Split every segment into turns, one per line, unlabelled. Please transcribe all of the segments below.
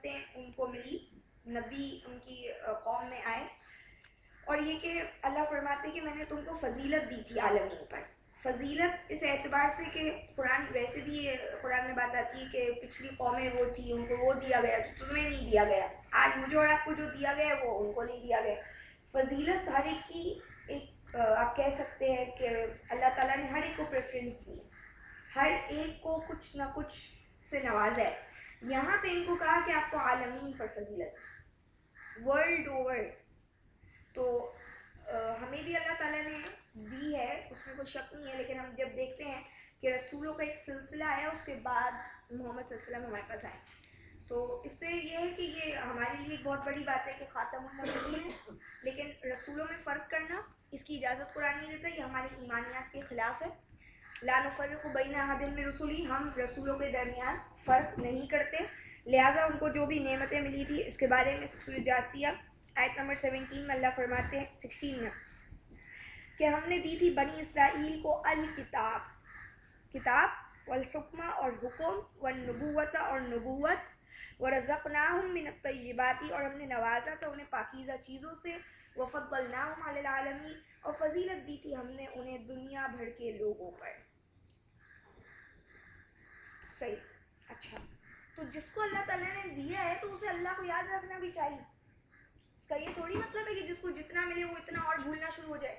نعمتیں ان کو ملی، نبی ان کی قوم میں آئے، اور یہ کہ اللہ فرماتے کہ میں نے تم کو فضیلت دی تھی عالمین پر. فضیلت اس اعتبار سے کہ قرآن ویسے بھی قرآن میں بات آتی ہے کہ پچھلی قومیں وہ تھی، ان کو وہ دیا گیا جو تمہیں نہیں دیا گیا، آج مجھے اور آپ کو جو دیا گیا وہ ان کو نہیں دیا گیا. فضیلت ہر ایک کی ایک آپ کہہ سکتے ہیں کہ اللہ تعالیٰ نے ہر ایک کو پریفرنس دی، ہر ایک کو کچھ نہ کچھ سے نوازا ہے. یہاں پہ ان کو کہا کہ آپ کو عالمین پر فضیلت ورلڈ اوور. تو ہمیں بھی اللہ تعالیٰ نے دی ہے، اس میں کوئی شک نہیں ہے، لیکن ہم جب دیکھتے ہیں کہ رسولوں کا ایک سلسلہ آیا، اس کے بعد محمد صلی اللہ علیہ وسلم ہمارے پاس آئے، تو اس سے یہ ہے کہ یہ ہمارے لیے ایک بہت بڑی بات ہے کہ خاتم النبیین ہے، لیکن رسولوں میں فرق کرنا اس کی اجازت قرآن نہیں دیتا، یہ ہماری ایمانیات کے خلاف ہے. لا نفرق بین احد من رسلی، ہم رسولوں کے درمیان فرق نہیں کرتے، لہٰذا ان کو جو بھی نعمتیں ملی تھی اس کے بارے میں سورہ جاثیہ آیت نمبر 17 میں اللہ فرماتے ہیں 16 میں کہ ہم نے دی تھی بنی اسرائیل کو الکتاب، کتاب والحکمہ اور حکم، والنبوت اور نبوت، ورزقناہم من الطیبات اور ہم نے نوازا تھا انہیں پاکیزہ چیزوں سے، وفضلناہم علی العالمین اور فضیلت دی تھی ہم نے انہیں دنیا بھر کے لوگوں پر. صحیح. اچھا، تو جس کو اللہ تعالیٰ نے دیا ہے تو اسے اللہ کو یاد رکھنا بھی چاہیے. اس کا یہ تھوڑی مطلب ہے کہ جس کو جتنا ملے وہ اتنا اور بھولنا شروع ہو جائے.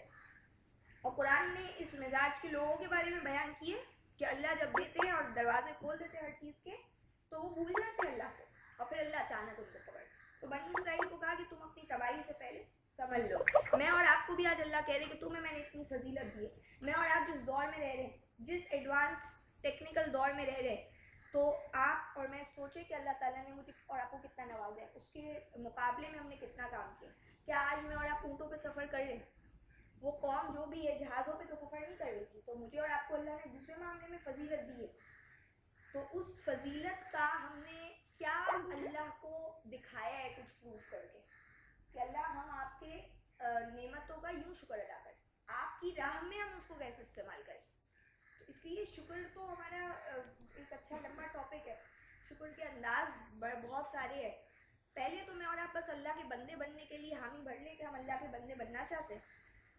اور قرآن نے اس مزاج کے لوگوں کے بارے میں بیان کیے کہ اللہ جب دیتے ہیں اور دروازے کھول دیتے ہیں ہر چیز کے تو وہ بھول جاتے ہیں اللہ کو، اور پھر اللہ اچانک ان کو پکڑ. تو بنی اسرائیل کو کہا کہ تم اپنی تباہی سے پہلے سمجھ لو. میں اور آپ کو بھی آج اللہ کہہ رہے کہ تمہیں میں نے اتنی فضیلت دی ہے. میں اور آپ جس دور میں رہ رہے ہیں، جس ایڈوانس ٹیکنیکل دور میں رہ رہے ہیں، تو آپ اور میں سوچیں کہ اللہ تعالیٰ نے مجھے اور آپ کو کتنا نوازا ہے، اس کے مقابلے میں ہم نے کتنا کام کیا. کیا آج میں اور آپ اونٹوں پہ سفر کر رہے ہیں؟ وہ قوم جو بھی ہے جہازوں پہ تو سفر نہیں کر رہی تھی. تو مجھے اور آپ کو اللہ نے دوسرے معاملے میں فضیلت دی ہے. تو اس فضیلت کا ہم نے کیا اللہ کو دکھایا ہے کچھ پروف کر کے کہ اللہ ہم آپ کے نعمتوں کا یوں شکر ادا کریں، آپ کی راہ میں ہم اس کو کیسے استعمال کریں. تو اس لیے شکر تو ہمارا ایک اچھا لمبا ٹاپک ہے. شکر کے انداز بہت سارے ہیں. پہلے تو میں اور آپ بس اللہ کے بندے بننے کے لیے حامی بھر لیں کہ ہم اللہ کے بندے بننا چاہتے ہیں،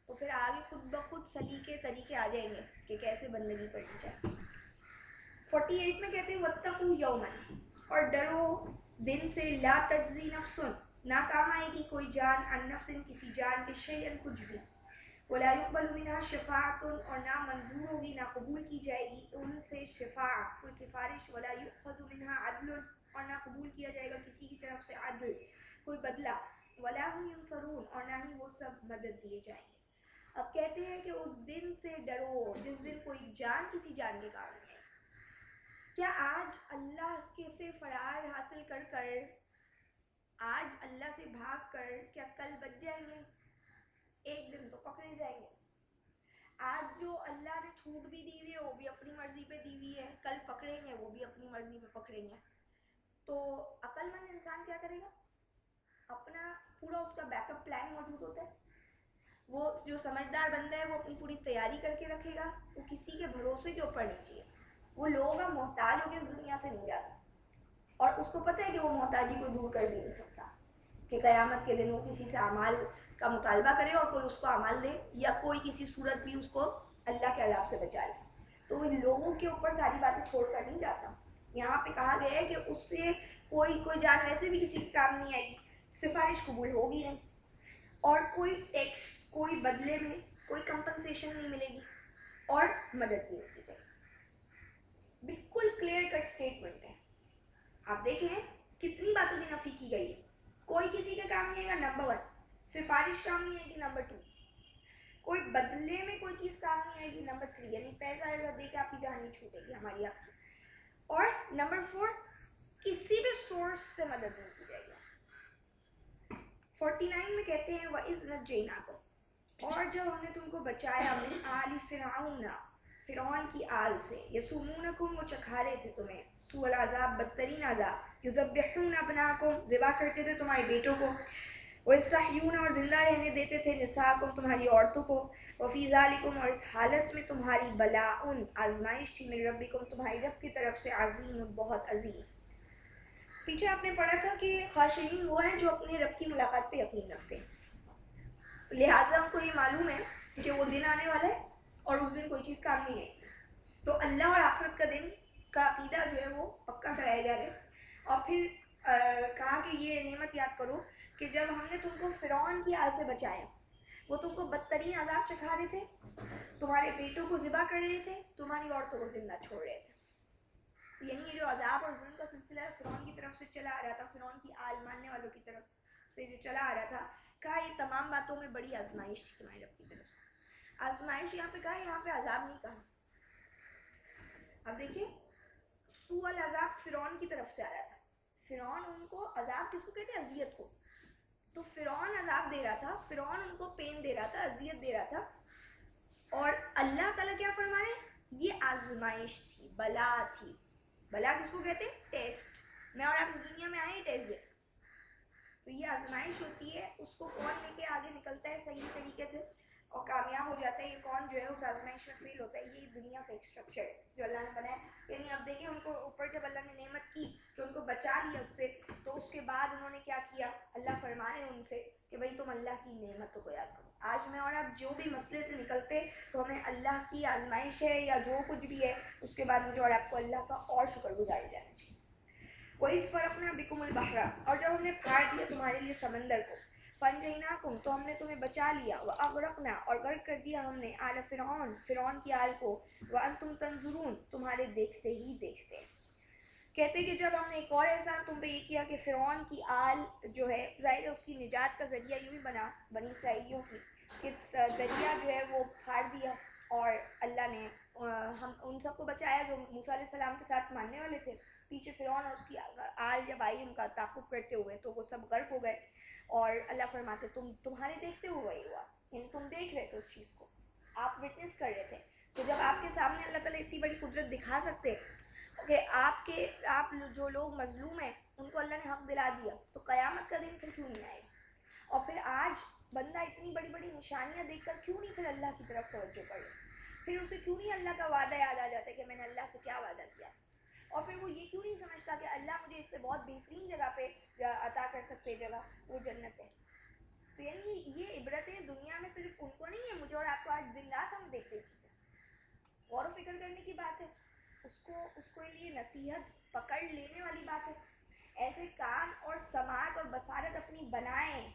تو پھر آگے خود بخود سلیقے طریقے آ جائیں گے کہ کیسے بندگی کرنی چاہیے. 48 میں کہتے ہیں واتقوا یوما، اور ڈرو دن سے، لا تجزی نفس، نہ کام آئے گی کوئی جان، عن نفس کسی جان کے، شیئا کچھ بھی، ولا يقبل منها شفاعت اور نہ منظور ہوگی نہ قبول کی جائے گی ان سے شفاعت کوئی سفارش، ولا يؤخذ منها عدل اور نہ قبول کیا جائے گا کسی کی طرف سے عدل کوئی بدلہ، ولا هم ينصرون اور نہ ہی وہ سب مدد دیے جائیں گے. اب کہتے ہیں کہ اس دن سے ڈرو جس دن کوئی جان کسی جان کے کام نہیں ہے. کیا آج اللہ کے سے فرار حاصل کر کر، آج اللہ سے بھاگ کر کیا کل بچ جائیں گے؟ ایک دن تو پکڑے جائیں گے. آج جو اللہ نے چھوٹ بھی دی ہوئی ہے وہ بھی اپنی مرضی پہ دی ہوئی ہے، کل پکڑیں گے وہ بھی اپنی مرضی پہ پکڑیں گے. تو عقل مند انسان کیا کرے گا؟ اپنا پورا اس کا بیک اپ پلان موجود ہوتا ہے. وہ جو سمجھدار بندہ ہے وہ اپنی پوری تیاری کر کے رکھے گا، وہ کسی کے بھروسے کے اوپر نہیں چاہیے. وہ لوگوں کا محتاج ہو کے اس دنیا سے نہیں جاتا، اور اس کو پتہ ہے کہ وہ محتاجی کو دور کر بھی نہیں سکتا، کہ قیامت کے دن وہ کسی سے اعمال کا مطالبہ کرے اور کوئی اس کو اعمال دے، یا کوئی کسی صورت بھی اس کو اللہ کے عذاب سے بچا لے. تو ان لوگوں کے اوپر ساری باتیں چھوڑ کر نہیں جاتا. یہاں پہ کہا گیا ہے کہ اس سے کوئی جان ویسے بھی کسی کام نہیں آئے گی، سفارش قبول ہوگی نہیں، اور کوئی ٹیکس، کوئی بدلے میں کوئی کمپنسیشن نہیں ملے گی، اور مدد نہیں کی جائے گی. بالکل کلیئر کٹ سٹیٹمنٹ ہے. آپ دیکھیں کتنی باتوں کی نفی کی گئی ہے. کوئی کسی کے کام نہیں آئے گا، نمبر 1. سفارش کام نہیں آئے گی، نمبر 2. کوئی بدلے میں کوئی چیز کام نہیں آئے گی، نمبر 3. یعنی پیسہ ایسا دے کے آپ کی جان نہیں چھوٹے گی ہماری آپ کی. اور نمبر 4، کسی بھی سورس سے مدد نہیں کی جائے گی. 49 میں کہتے ہیں وَإِذْ نَجَّيْنَاكُمْ، اور جب ہم نے تم کو بچایا مِنْ آلِ فِرْعَوْنَ، فرعون کی آل سے، یسومونکم وہ چکھا رہے تھے تمہیں، سوء العذاب بدترین عذاب، یذبحون ابناکم ذبح کرتے تھے تمہارے بیٹوں کو، ویستحیون اور زندہ رہنے دیتے تھے نساءکم تمہاری عورتوں کو، وفی ذالکم اور اس حالت میں تمہاری بلاء آزمائش تھی، من ربکم تمہاری رب کی طرف سے، عظیم بہت عظیم. پیچھے آپ نے پڑھا تھا کہ خاشعین وہ ہیں جو اپنے رب کی ملاقات پہ یقین رکھتے ہیں، لہٰذا ان کو یہ معلوم ہے کہ وہ دن آنے والا ہے اور اس دن کوئی چیز کام نہیں آئے گی، تو اللہ اور آخرت کا دن کا عقیدہ جو ہے وہ پکا کرایا جا رہا ہے۔ اور پھر کہا کہ یہ نعمت یاد کرو کہ جب ہم نے تم کو فرعون کی آل سے بچایا، وہ تم کو بدترین عذاب چکھا رہے تھے، تمہارے بیٹوں کو ذبح کر رہے تھے، تمہاری عورتوں کو زندہ چھوڑ رہے تھے، یعنی یہ جو عذاب اور ظلم کا سلسلہ فرعون کی طرف سے چلا آ رہا تھا، فرعون کی آل ماننے والوں کی طرف سے جو چلا آ رہا تھا، کہا یہ تمام باتوں میں بڑی آزمائش تھی تمہارے رب کی طرف سے۔ آزمائش یہاں پہ کہا، یہاں پہ عذاب نہیں کہا۔ اب دیکھیں سوء العذاب فرعون کی طرف سے آ رہا تھا، فرعون ان کو عذاب کس کو کہتے ہیں؟ اذیت کو، تو فرعون عذاب دے رہا تھا، فرعون ان کو پین دے رہا تھا، اذیت دے رہا تھا، اور اللہ تعالیٰ کیا فرما رہے ہیں؟ یہ آزمائش تھی، بلا تھی۔ بلا کس کو کہتے ہیں؟ ٹیسٹ۔ میں اور آپ اس دنیا میں آئے ٹیسٹ دے، تو یہ آزمائش ہوتی ہے، اس کو کون لے کے آگے نکلتا ہے صحیح طریقے سے اور کامیاب ہو جاتا ہے، یہ کون جو ہے اس آزمائش میں فیل ہوتا ہے، یہ دنیا کا ایک اسٹرکچر ہے جو اللہ نے بنایا۔ یعنی اب دیکھیں ان کو اوپر جب اللہ نے نعمت کی کہ ان کو بچا لیا اس سے، تو اس کے بعد انہوں نے کیا کیا؟ اللہ فرما رہے ہیں ان سے کہ بھائی تم اللہ کی نعمتوں کو یاد کرو۔ آج میں اور آپ جو بھی مسئلے سے نکلتے تو ہمیں اللہ کی آزمائش ہے یا جو کچھ بھی ہے، اس کے بعد مجھے اور آپ کو اللہ کا اور شکر گزار جانا چاہیے۔ وَإِذْ فَرَقْنَا بِكُمُ الْبَحْرَ، اور جب ہم نے پھاڑ دیا تمہارے لیے سمندر کو، فَأَنْجَيْنَاكُمْ، تو ہم نے تمہیں بچا لیا، وَأَغْرَقْنَا، اور غرق کر دیا ہم نے آلَ فِرْعَوْنَ، فرعون کی آل کو، وَأَنْتُمْ تَنْظُرُونَ، تمہارے دیکھتے ہی دیکھتے۔ کہتے کہ جب ہم نے ایک اور احسان تم پہ یہ کیا کہ فرعون کی آل جو ہے، ظاہر ہے اس کی نجات کا ذریعہ یوں ہی بنا بنی اسرائیلیوں کی کہ دریا جو ہے وہ پھاڑ دیا، اور اللہ نے ہم ان سب کو بچایا جو موسیٰ علیہ السلام کے ساتھ ماننے والے تھے۔ پیچھے فرعون اور اس کی آل جب آئی ان کا تعاقب کرتے ہوئے تو وہ سب غرق ہو گئے، اور اللہ فرماتے تمہارے دیکھتے ہوئے ہی ہوا، یعنی تم دیکھ رہے تھے اس چیز کو، آپ وٹنس کر رہے تھے۔ تو جب آپ کے سامنے اللہ تعالیٰ اتنی بڑی قدرت دکھا سکتے کہ آپ جو لوگ مظلوم ہیں ان کو اللہ نے حق دلا دیا، تو قیامت کا دن پھر کیوں نہیں آئے گا؟ اور پھر آج بندہ اتنی بڑی بڑی نشانیاں دیکھ کر کیوں نہیں پھر اللہ کی طرف توجہ کرے؟ پھر اسے کیوں نہیں اللہ کا وعدہ یاد آ جاتا ہے کہ میں نے اللہ سے کیا وعدہ کیا تھا؟ اور پھر وہ یہ کیوں نہیں سمجھتا کہ اللہ مجھے اس سے بہت بہترین جگہ پہ عطا کر سکتے جگہ، وہ جنت ہے۔ تو یعنی یہ عبرتیں دنیا میں صرف ان کو نہیں ہے، مجھے اور آپ کو آج دن رات ہم دیکھتے چیزیں، غور و فکر کرنے کی بات ہے، اس کو لیے نصیحت پکڑ لینے والی بات ہے۔ ایسے کان اور سماعت اور بصارت اپنی بنائیں،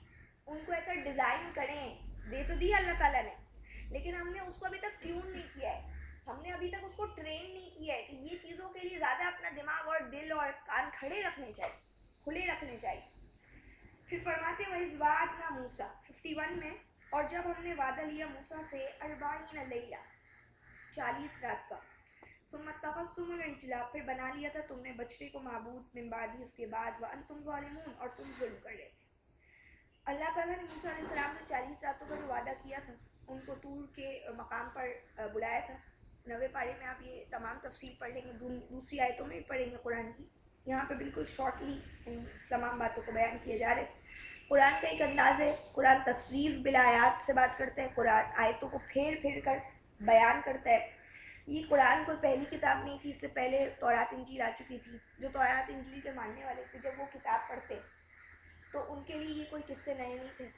ان کو ایسا ڈیزائن کریں، دے تو دی اللہ تعالیٰ نے، لیکن ہم نے اس کو ابھی تک ٹیون نہیں کیا ہے، ہم نے ابھی تک اس کو ٹرین نہیں کیا ہے کہ یہ چیزوں کے لیے زیادہ اپنا دماغ اور دل اور کان کھڑے رکھنے چاہیے، کھلے رکھنے چاہیے۔ پھر فرماتے وَإِذْ وَعَدْنَا مُوسَىٰ 51 میں، اور جب ہم نے وعدہ لیا موسیٰ سے 40 لیلہ 40 رات کا، ثم اتخذتم العجل، پھر بنا لیا تھا تم نے بچڑے کو معبود من بعدی، اس کے بعد، وانتم ظالمون، اور تم ظلم کر رہے تھے۔ اللہ تعالیٰ نے موسیٰ علیہ السلام سے 40 راتوں کا جو وعدہ کیا تھا، ان کو طور کے مقام پر بلایا تھا۔ 90 پارے میں آپ یہ تمام تفصیل پڑھ لیں گے، دوسری آیتوں میں بھی پڑھیں گے قرآن کی، یہاں پہ بالکل شارٹلی ان تمام باتوں کو بیان کیے جا رہے۔ قرآن کا ایک انداز ہے، قرآن تصریف بالآیات سے بات کرتا ہے، قرآن آیتوں کو پھیر پھیر کر بیان کرتا ہے۔ یہ قرآن کوئی پہلی کتاب نہیں تھی، اس سے پہلے تورات انجیل آ چکی تھی۔ جو تورات انجیل کے ماننے والے تھے جب وہ کتاب پڑھتے تو ان کے لیے یہ کوئی قصے نئے نہیں تھے۔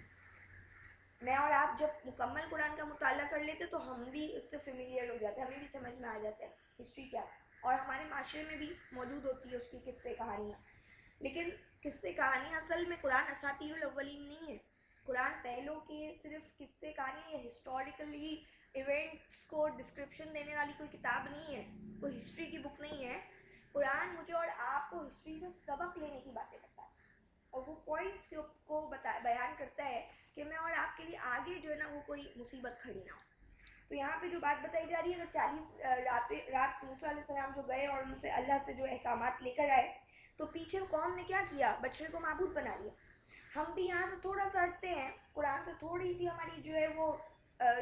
میں اور آپ جب مکمل قرآن کا مطالعہ کر لیتے تو ہم بھی اس سے فیملیئر ہو جاتے ہیں، ہمیں بھی سمجھ میں آ جاتا ہے ہسٹری کیا تھا، اور ہمارے معاشرے میں بھی موجود ہوتی ہے اس کی قصے کہانیاں۔ لیکن قصے کہانیاں اصل میں قرآن اساطیر الاولین نہیں ہے، قرآن پہلوں کے صرف قصے کہانیاں یا ہسٹوریکلی ایونٹس کو ڈسکرپشن دینے والی کوئی کتاب نہیں ہے، کوئی ہسٹری کی بک نہیں ہے۔ قرآن مجھے اور آپ کو ہسٹری سے سبق لینے کی باتیں کرتا ہے، اور وہ پوائنٹس کو بیان کرتا ہے کہ میں اور آپ کے لیے آگے جو ہے نا وہ کوئی مصیبت کھڑی نہ ہو۔ تو یہاں پہ جو بات بتائی جا رہی ہے، اگر 40 رات موسیٰ علیہ السلام جو گئے اور ان سے اللہ سے جو احکامات لے کر آئے، تو پیچھے قوم نے کیا کیا؟ بچڑے کو معبود بنا لیا۔ ہم بھی یہاں سے تھوڑا سا ہٹتے ہیں، قرآن سے تھوڑی سی ہماری جو ہے وہ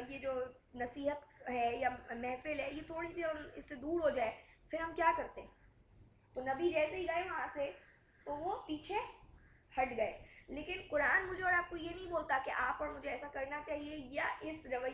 یہ جو نصیحت ہے یا محفل ہے، یہ تھوڑی سی ہم اس سے دور ہو جائے، پھر ہم کیا کرتے ہیں؟ تو نبی جیسے ہی گئے وہاں سے تو وہ پیچھے ہٹ گئے۔ لیکن قرآن مجھے اور آپ کو یہ نہیں بولتا کہ آپ اور مجھے ایسا کرنا چاہیے یا اس رویے